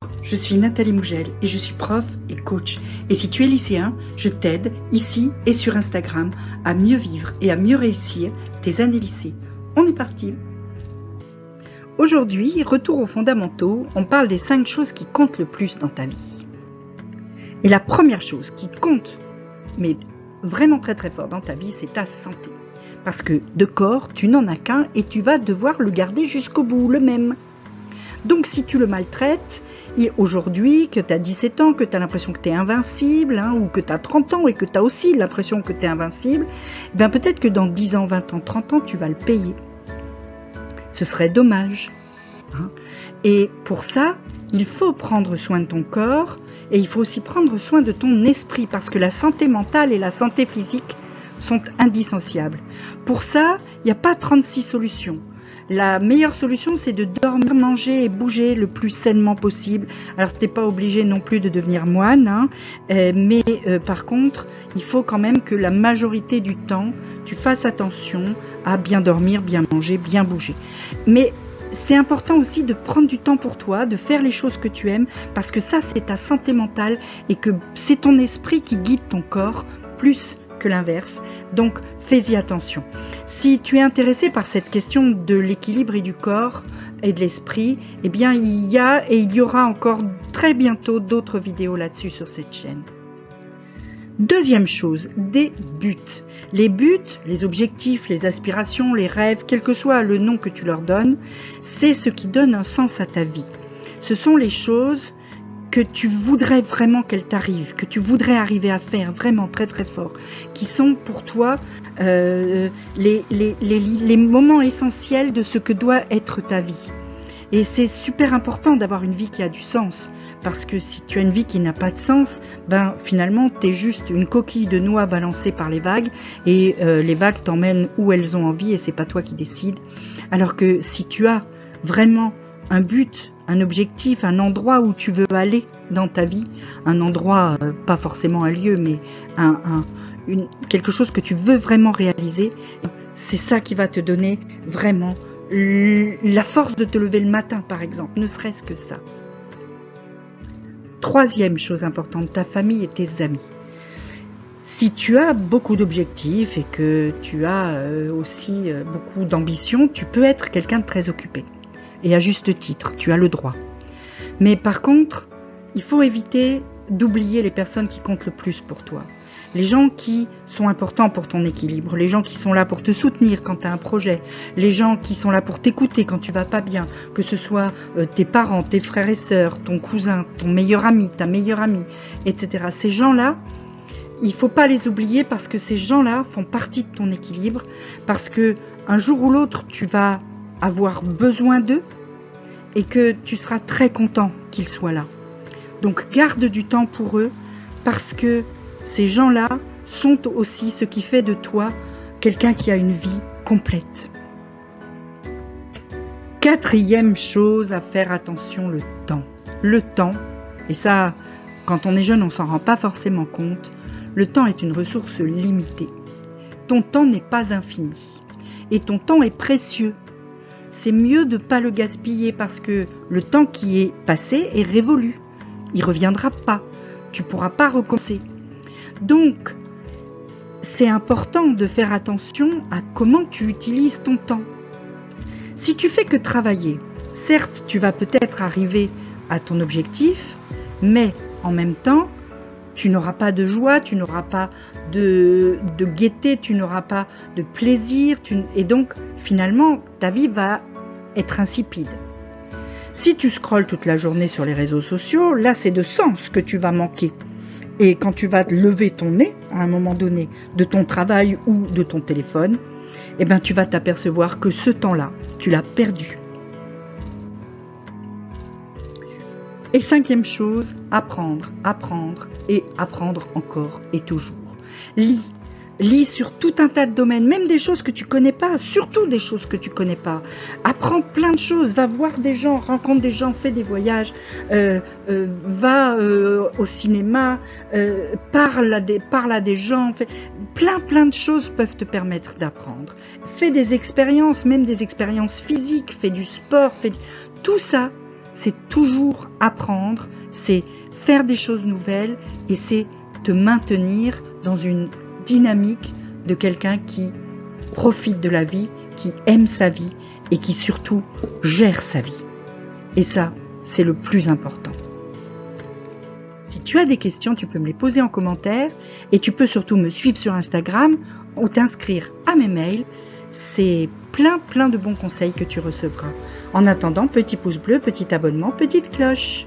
Je suis Nathalie Mougel et je suis prof et coach. Et si tu es lycéen, je t'aide ici et sur Instagram à mieux vivre et à mieux réussir tes années lycée. On est parti! Aujourd'hui, retour aux fondamentaux, on parle des 5 choses qui comptent le plus dans ta vie. Et la première chose qui compte, mais vraiment très très fort dans ta vie, c'est ta santé. Parce que de corps, tu n'en as qu'un et tu vas devoir le garder jusqu'au bout, le même. Donc si tu le maltraites, et aujourd'hui que tu as 17 ans, que tu as l'impression que tu es invincible, ou que tu as 30 ans et que tu as aussi l'impression que tu es invincible, ben peut-être que dans 10 ans, 20 ans, 30 ans, tu vas le payer. Ce serait dommage. Et pour ça, il faut prendre soin de ton corps et il faut aussi prendre soin de ton esprit parce que la santé mentale et la santé physique sont indissociables. Pour ça, il n'y a pas 36 solutions. La meilleure solution, c'est de dormir, manger et bouger le plus sainement possible. Alors, tu n'es pas obligé non plus de devenir moine, mais par contre, il faut quand même que la majorité du temps, tu fasses attention à bien dormir, bien manger, bien bouger. Mais c'est important aussi de prendre du temps pour toi, de faire les choses que tu aimes, parce que ça, c'est ta santé mentale et que c'est ton esprit qui guide ton corps plus que l'inverse. Donc, fais-y attention. Si tu es intéressé par cette question de l'équilibre et du corps et de l'esprit, eh bien, il y a et il y aura encore très bientôt d'autres vidéos là-dessus sur cette chaîne. Deuxième chose, des buts. Les buts, les objectifs, les aspirations, les rêves, quel que soit le nom que tu leur donnes, c'est ce qui donne un sens à ta vie. Ce sont les choses que tu voudrais vraiment qu'elles t'arrivent, que tu voudrais arriver à faire vraiment très très fort, qui sont pour toi les moments essentiels de ce que doit être ta vie. Et c'est super important d'avoir une vie qui a du sens, parce que si tu as une vie qui n'a pas de sens, ben finalement tu es juste une coquille de noix balancée par les vagues, et les vagues t'emmènent où elles ont envie et c'est pas toi qui décides. Alors que si tu as vraiment un but, un objectif, un endroit où tu veux aller dans ta vie, un endroit, pas forcément un lieu, mais quelque chose que tu veux vraiment réaliser, c'est ça qui va te donner vraiment la force de te lever le matin, par exemple, ne serait-ce que ça. Troisième chose importante, ta famille et tes amis. Si tu as beaucoup d'objectifs et que tu as aussi beaucoup d'ambition, tu peux être quelqu'un de très occupé. Et à juste titre, tu as le droit. Mais par contre, il faut éviter d'oublier les personnes qui comptent le plus pour toi. Les gens qui sont importants pour ton équilibre, les gens qui sont là pour te soutenir quand tu as un projet, les gens qui sont là pour t'écouter quand tu vas pas bien, que ce soit tes parents, tes frères et sœurs, ton cousin, ton meilleur ami, ta meilleure amie, etc. Ces gens-là, il faut pas les oublier parce que ces gens-là font partie de ton équilibre, parce que un jour ou l'autre, tu vas avoir besoin d'eux et que tu seras très content qu'ils soient là. Donc garde du temps pour eux parce que ces gens-là sont aussi ce qui fait de toi quelqu'un qui a une vie complète. Quatrième chose à faire attention, le temps. Le temps, et ça, quand on est jeune, on s'en rend pas forcément compte, le temps est une ressource limitée. Ton temps n'est pas infini et ton temps est précieux. C'est mieux de ne pas le gaspiller parce que le temps qui est passé est révolu. Il ne reviendra pas. Tu ne pourras pas recommencer. Donc, c'est important de faire attention à comment tu utilises ton temps. Si tu fais que travailler, certes, tu vas peut-être arriver à ton objectif, mais en même temps, tu n'auras pas de joie, tu n'auras pas de gaieté, tu n'auras pas de plaisir, et donc finalement ta vie va être insipide. Si tu scrolles toute la journée sur les réseaux sociaux, là c'est de sens que tu vas manquer. Et quand tu vas te lever ton nez à un moment donné de ton travail ou de ton téléphone, eh ben tu vas t'apercevoir que ce temps-là, tu l'as perdu. Et cinquième chose, apprendre et apprendre encore et toujours. Lis sur tout un tas de domaines, même des choses que tu connais pas, surtout des choses que tu connais pas. Apprends plein de choses, va voir des gens, rencontre des gens, fais des voyages, va au cinéma, parle à des gens, plein de choses peuvent te permettre d'apprendre. Fais des expériences, même des expériences physiques, fais du sport, tout ça. c'est toujours apprendre, c'est faire des choses nouvelles et c'est te maintenir dans une dynamique de quelqu'un qui profite de la vie, qui aime sa vie et qui surtout gère sa vie. Et ça, c'est le plus important. Si tu as des questions, tu peux me les poser en commentaire et tu peux surtout me suivre sur Instagram ou t'inscrire à mes mails. C'est plein de bons conseils que tu recevras. En attendant, petit pouce bleu, petit abonnement, petite cloche.